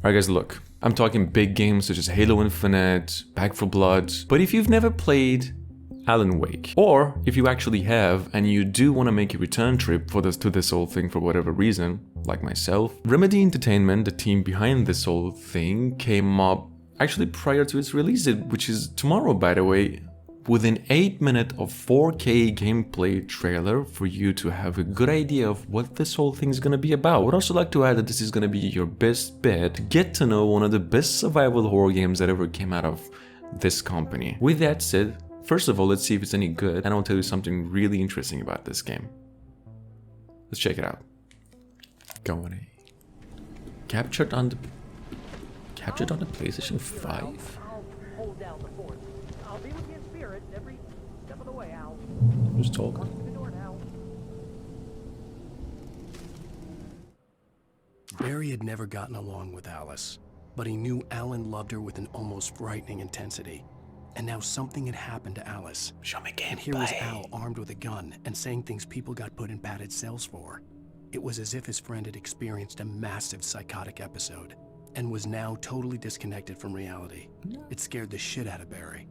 Alright guys, look, I'm talking big games such as Halo Infinite, Back 4 Blood, but if you've never played Alan Wake, or if you actually have and you do want to make a return trip to this whole thing for whatever reason, like myself, Remedy Entertainment, the team behind this whole thing, came up actually prior to its release, which is tomorrow by the way, with an 8-minute of 4K gameplay trailer for you to have a good idea of what this whole thing is going to be about. I would also like to add that this is going to be your best bet to get to know one of the best survival horror games that ever came out of this company. With that said, first of all, let's see if it's any good, and I'll tell you something really interesting about this game. Let's check it out. Go on a... Captured on the PlayStation 5? Who's talking? Barry had never gotten along with Alice, but he knew Alan loved her with an almost frightening intensity. And now something had happened to Alice. Show me gameplay. And here was Al armed with a gun and saying things people got put in padded cells for. It was as if his friend had experienced a massive psychotic episode and was now totally disconnected from reality. It scared the shit out of Barry.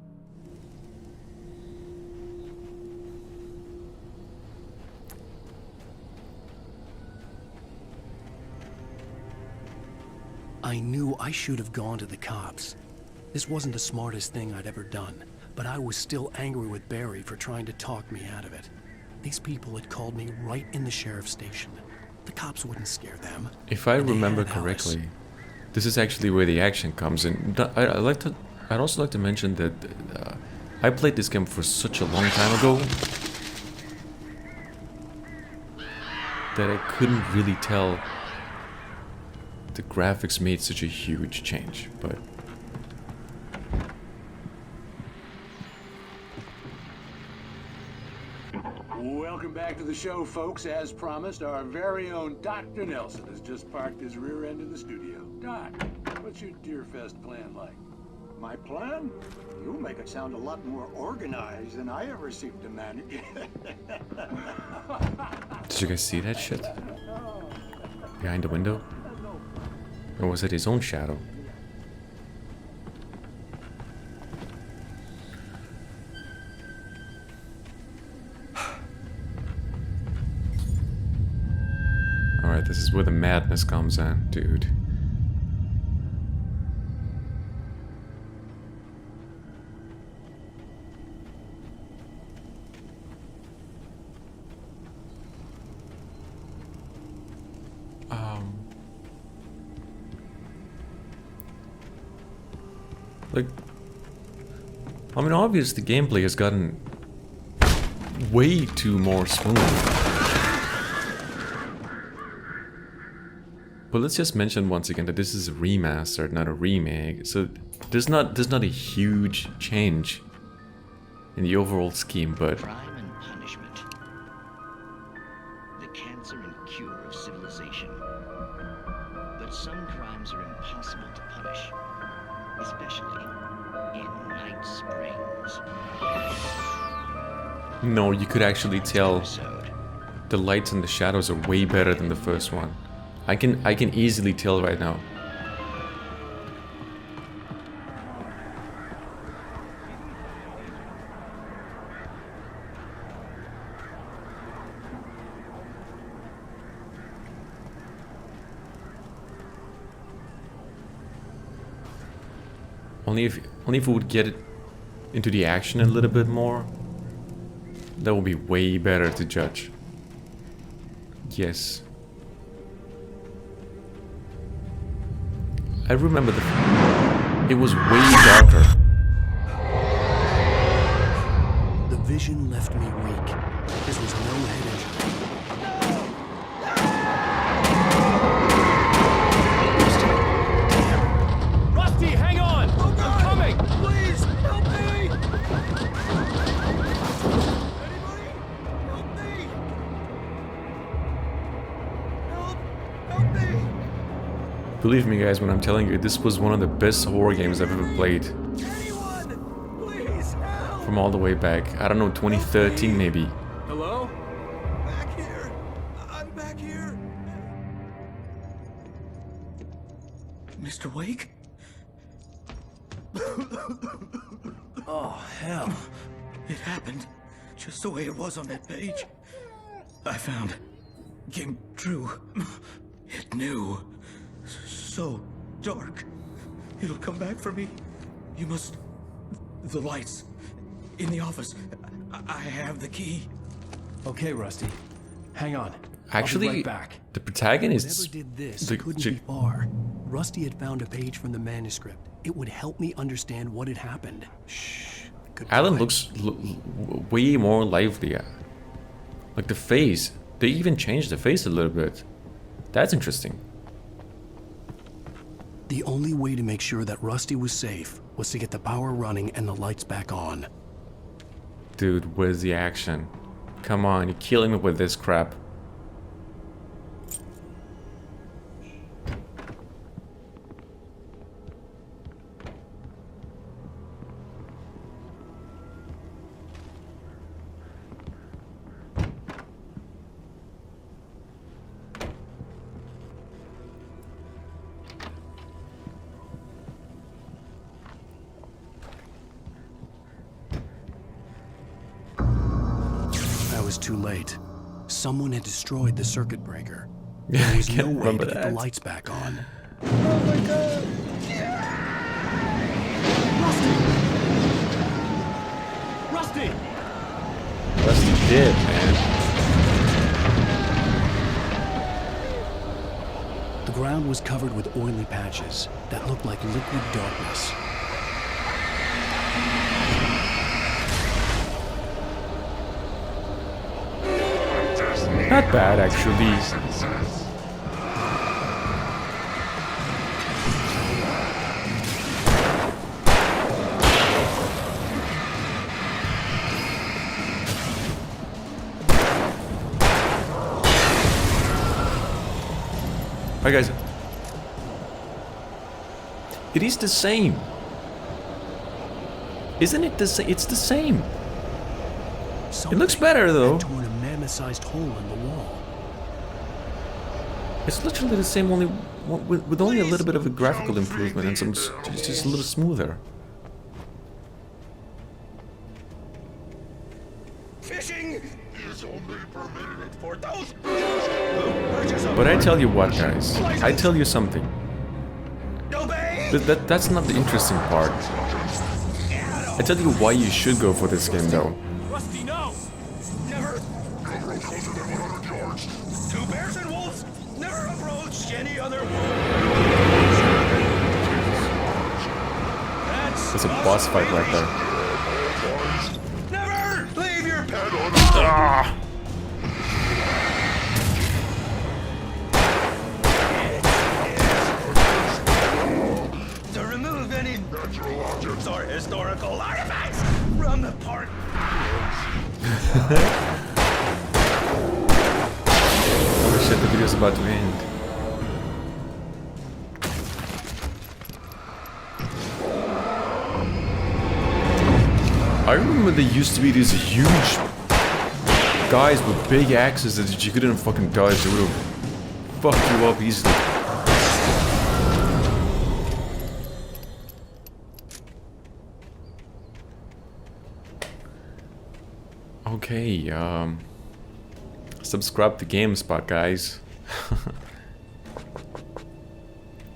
I knew I should have gone to the cops. This wasn't the smartest thing I'd ever done, but I was still angry with Barry for trying to talk me out of it. These people had called me right in the sheriff's station. The cops wouldn't scare them. If I remember correctly, this is actually where the action comes in. I'd also like to mention that I played this game for such a long time ago that I couldn't really tell the graphics made such a huge change, but welcome back to the show, folks. As promised, our very own Dr. Nelson has just parked his rear end in the studio. Doc, what's your Deerfest plan like? My plan? You make it sound a lot more organized than I ever seem to manage. did you guys see that shit? Behind the window? Or was it his own shadow? Alright, this is where the madness comes in, dude. Like, I mean, obviously the gameplay has gotten way too more smooth. But let's just mention once again that this is a remaster, not a remake. So there's not a huge change in the overall scheme, but crime and punishment, the cancer and cure of civilization. But some crimes are impossible to punish, especially in Night Springs. no, you could actually tell the lights and the shadows are way better than the first one. I can easily tell right now. Only if we would get it into the action a little bit more, that would be way better to judge. Yes. I remember it was way darker. The vision left me weak. This was no head injury. Rusty, hang on! I'm coming! Please, help me! Anybody? Help me! Help me! Believe me guys when I'm telling you, this was one of the best horror games I've ever played. Anyone! Please, help! From all the way back, I don't know, 2013 maybe. Hello? Back here! I'm back here! Mr. Wake? Oh, hell. It happened just the way it was on that page. I found. Came true. It knew. So dark. It'll come back for me. You must... The lights. In the office. I have the key. Okay, Rusty. Hang on. Actually, I'll be right back. the protagonist... Whoever did this couldn't be far. Rusty had found a page from the manuscript. It would help me understand what had happened. Shh. Good Alan boy. looks way more lively. Like the face. They even changed the face a little bit. That's interesting. The only way to make sure that Rusty was safe was to get the power running and the lights back on. Dude, where's the action? Come on, you're killing me with this crap. I was too late. Someone had destroyed the circuit breaker. Yeah, There I was no can't way to remember get the that. lights back on. Rusty! Rusty did, man. The ground was covered with oily patches that looked like liquid darkness. Not bad, actually. Alright guys, it is the same. Isn't it the same? It's the same. It looks better though. Had torn a mammoth-sized hole in the wall. It's literally the same, only with only a little bit of a graphical improvement and some just a little smoother. Fishing is only permitted for those who purchase a But I tell you what, guys, I tell you something. obey. That's not the interesting part. I tell you why you should go for this game, though. Rusty, no! Never. Two bears and wolves never approached any other wolf. That's There's a boss fight right there. Never leave your pet on Ah! to remove any natural objects or historical artifacts from the park. Oh shit, the video's about to end. I remember there used to be these huge guys with big axes that you couldn't fucking dodge. They would have fucked you up easily. Okay, subscribe to GameSpot, guys.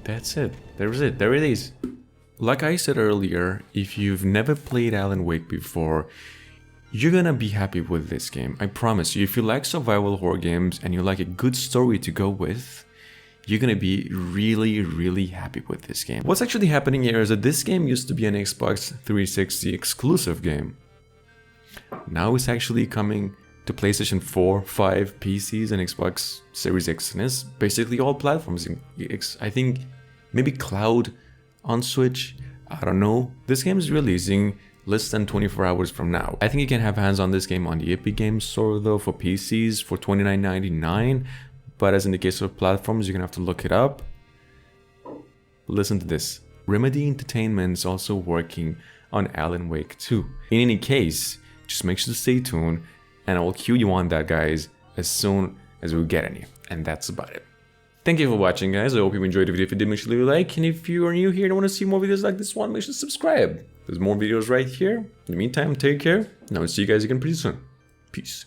That's it. There's it. There it is. Like I said earlier, if you've never played Alan Wake before, you're gonna be happy with this game. I promise you. If you like survival horror games and you like a good story to go with, you're gonna be really, really happy with this game. What's actually happening here is that this game used to be an Xbox 360 exclusive game. Now it's actually coming to PlayStation 4, 5, PCs, and Xbox Series X and S. Basically all platforms. I think maybe cloud on Switch. I don't know. This game is releasing less than 24 hours from now. I think you can have hands on this game on the Epic Games Store though for PCs for $29.99. But as in the case of platforms, you're gonna have to look it up. Listen to this. Remedy Entertainment is also working on Alan Wake 2. In any case, just make sure to stay tuned and I will cue you on that, guys, as soon as we get any. And that's about it. Thank you for watching, guys. I hope you enjoyed the video. If you did, make sure to leave a like. And if you are new here and want to see more videos like this one, make sure to subscribe. There's more videos right here. In the meantime, take care. And I will see you guys again pretty soon. Peace.